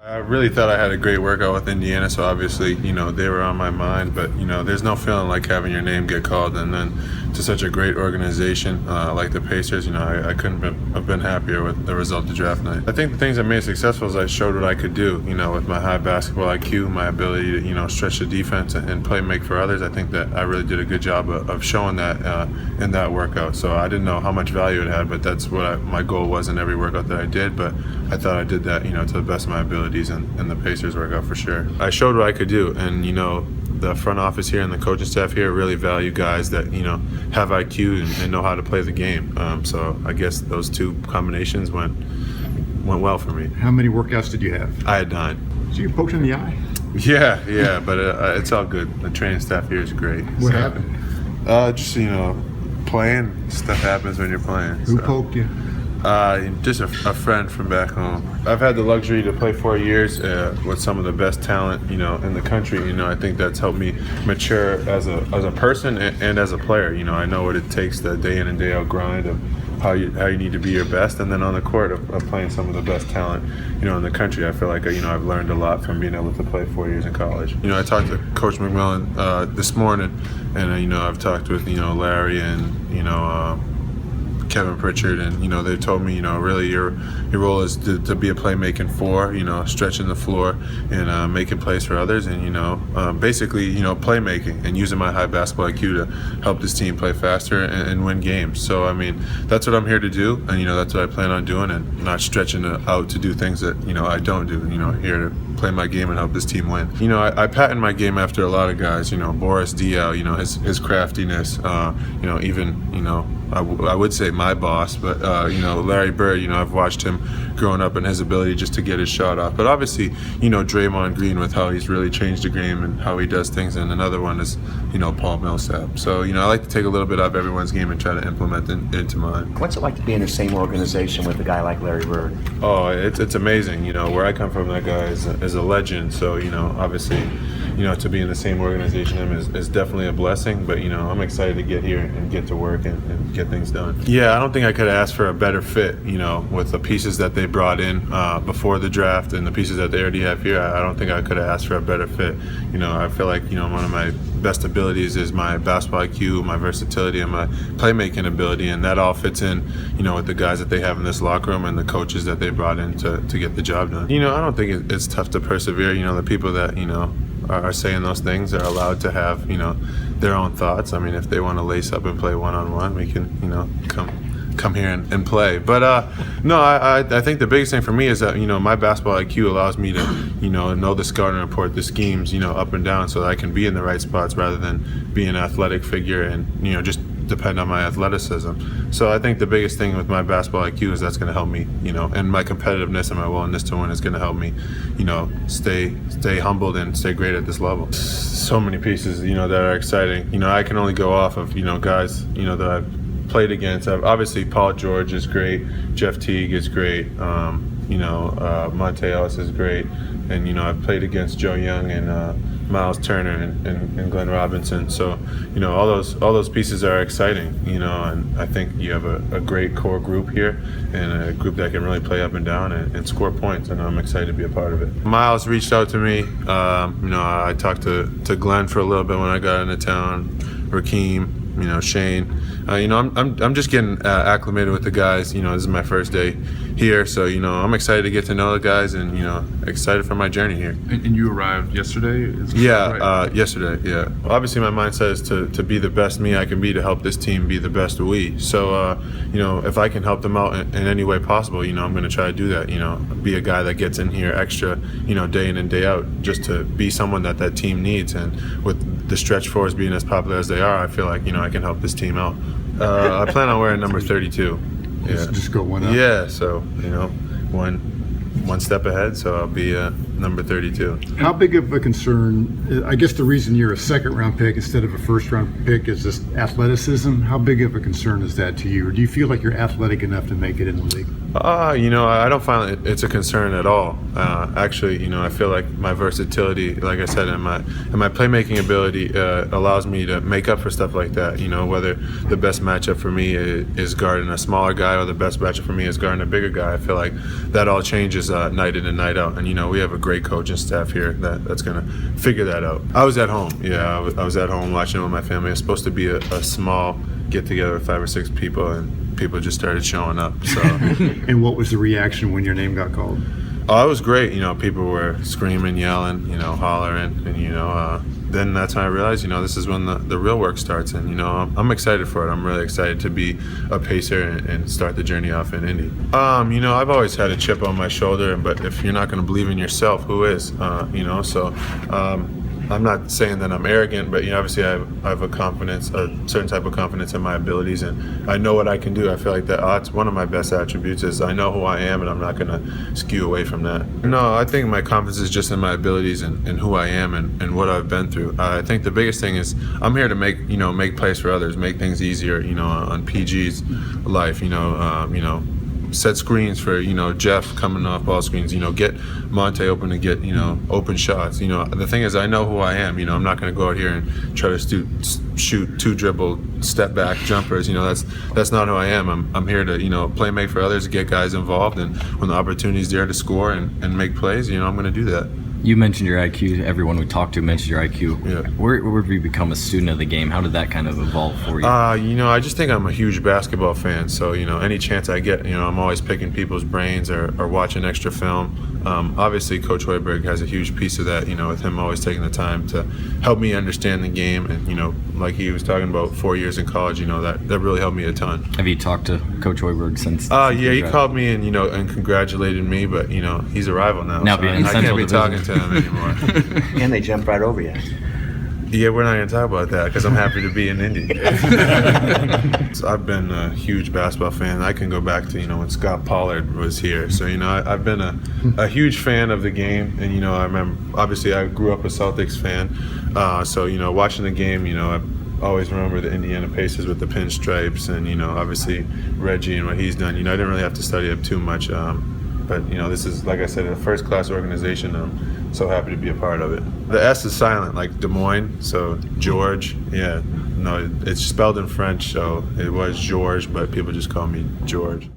I really thought I had a great workout with Indiana, so obviously, they were on my mind. But, there's no feeling like having your name get called and then to such a great organization like the Pacers. I couldn't have been happier with the result of draft night. I think the things that made it successful is I showed what I could do, with my high basketball IQ, my ability to, stretch the defense and play make for others. I think that I really did a good job of showing that in that workout. So I didn't know how much value it had, but that's what my goal was in every workout that I did. But I thought I did that, to the best of my abilities in the Pacers workout for sure. I showed what I could do, and the front office here and the coaching staff here really value guys that have IQ and know how to play the game. So I guess those two combinations went well for me. How many workouts did you have? I had 9. So you poked in the eye? Yeah, but it's all good. The training staff here is great. What happened? Just playing. Stuff happens when you're playing. Who poked you? Just a friend from back home. I've had the luxury to play 4 years with some of the best talent, in the country. I think that's helped me mature as a person and as a player. I know what it takes, the day in and day out grind of how you need to be your best, and then on the court of playing some of the best talent, in the country. I feel like I've learned a lot from being able to play 4 years in college. I talked to Coach McMillan this morning, and I've talked with Larry and Kevin Pritchard, and they told me really your role is to be a playmaking 4, stretching the floor and making plays for others, and basically playmaking and using my high basketball IQ to help this team play faster and win games. So that's what I'm here to do, and that's what I plan on doing, and not stretching it out to do things that I don't do. Here to play my game and help this team win. I patterned my game after a lot of guys. Boris Diaw, his craftiness. Even I would say my boss, but Larry Bird, I've watched him growing up and his ability just to get his shot off. But obviously, Draymond Green with how he's really changed the game and how he does things. And another one is, Paul Millsap. So, I like to take a little bit out of everyone's game and try to implement it into mine. What's it like to be in the same organization with a guy like Larry Bird? Oh, it's amazing. Where I come from, that guy is a legend. So, obviously, to be in the same organization is definitely a blessing. But, I'm excited to get here and get to work and get things done. Yeah, I don't think I could have asked for a better fit, with the pieces that they brought in before the draft and the pieces that they already have here. I don't think I could have asked for a better fit. I feel like, one of my best abilities is my basketball IQ, my versatility, and my playmaking ability, and that all fits in, with the guys that they have in this locker room and the coaches that they brought in to get the job done. I don't think it's tough to persevere. The people that, are saying those things are allowed to have, their own thoughts. If they want to lace up and play one-on-one, we can, come here and play. But no, I think the biggest thing for me is that my basketball IQ allows me to know the scouting report, the schemes up and down, so that I can be in the right spots rather than be an athletic figure and just depend on my athleticism. So I think the biggest thing with my basketball IQ is that's going to help me, and my competitiveness and my willingness to win is going to help me, stay humbled and stay great at this level. So many pieces, that are exciting. I can only go off of, guys, that I've played against. Obviously, Paul George is great. Jeff Teague is great. Monte Ellis is great. And, I've played against Joe Young and Miles Turner and Glenn Robinson. So, all those pieces are exciting, and I think you have a great core group here and a group that can really play up and down and score points, and I'm excited to be a part of it. Miles reached out to me. I talked to Glenn for a little bit when I got into town, Rakeem, Shane. I'm just getting acclimated with the guys. This is my first day here, so I'm excited to get to know the guys and excited for my journey here. And you arrived yesterday? Yesterday. Yeah. Obviously, my mindset is to be the best me I can be to help this team be the best we. So if I can help them out in any way possible, I'm going to try to do that. Be a guy that gets in here extra, day in and day out, just to be someone that team needs. And with the stretch fours being as popular as they are, I feel like I can help this team out. I plan on wearing number 32. Yeah. Just go one up. Yeah, so one step ahead, so I'll be number 32. How big of a concern, I guess the reason you're a second-round pick instead of a first-round pick is this athleticism. How big of a concern is that to you? Or do you feel like you're athletic enough to make it in the league? I don't find it's a concern at all. Actually, I feel like my versatility, like I said, and my playmaking ability allows me to make up for stuff like that. Whether the best matchup for me is guarding a smaller guy or the best matchup for me is guarding a bigger guy. I feel like that all changes night in and night out. And we have a great coaching staff here that's going to figure that out. I was at home. Yeah, I was at home watching it with my family. It's supposed to be a small get together with 5 or 6 people, and people just started showing up. So. And what was the reaction when your name got called? Oh, it was great. People were screaming, yelling, hollering, and then that's when I realized, this is when the real work starts, and I'm excited for it. I'm really excited to be a pacer and start the journey off in Indy. I've always had a chip on my shoulder, but if you're not going to believe in yourself, who is? So. I'm not saying that I'm arrogant, but obviously I have a certain type of confidence in my abilities, and I know what I can do. I feel like that's one of my best attributes is I know who I am, and I'm not going to skew away from that. No, I think my confidence is just in my abilities and who I am and what I've been through. I think the biggest thing is I'm here to make plays for others, make things easier, on PG's life, set screens for Jeff coming off ball screens, get Monte open to get open shots. The thing is I know who I am. I'm not going to go out here and try to shoot 2 dribble step back jumpers. That's not who I am. I'm here to play make for others, get guys involved, and when the opportunity's there to score and make plays, I'm going to do that. You mentioned your IQ. Everyone we talked to mentioned your IQ. Yeah. Where have you become a student of the game? How did that kind of evolve for you? I just think I'm a huge basketball fan. So, any chance I get, I'm always picking people's brains or watching extra film. Obviously, Coach Hoiberg has a huge piece of that, with him always taking the time to help me understand the game. And, like he was talking about 4 years in college, that really helped me a ton. Have you talked to Coach Hoiberg since? Yeah, he called me and, and congratulated me. But, he's a rival now. Now so being in I can't Central be Division. talking to him anymore. And they jumped right over you. Yeah, we're not going to talk about that because I'm happy to be in Indy. So I've been a huge basketball fan. I can go back to, when Scott Pollard was here. So, I've been a huge fan of the game. And, I remember, obviously, I grew up a Celtics fan. So, watching the game, I always remember the Indiana Pacers with the pinstripes and, obviously, Reggie and what he's done. I didn't really have to study up too much. But, this is, like I said, a first-class organization. I'm so happy to be a part of it. The S is silent, like Des Moines, so George. Yeah, no, it's spelled in French, so it was Georges, but people just call me George.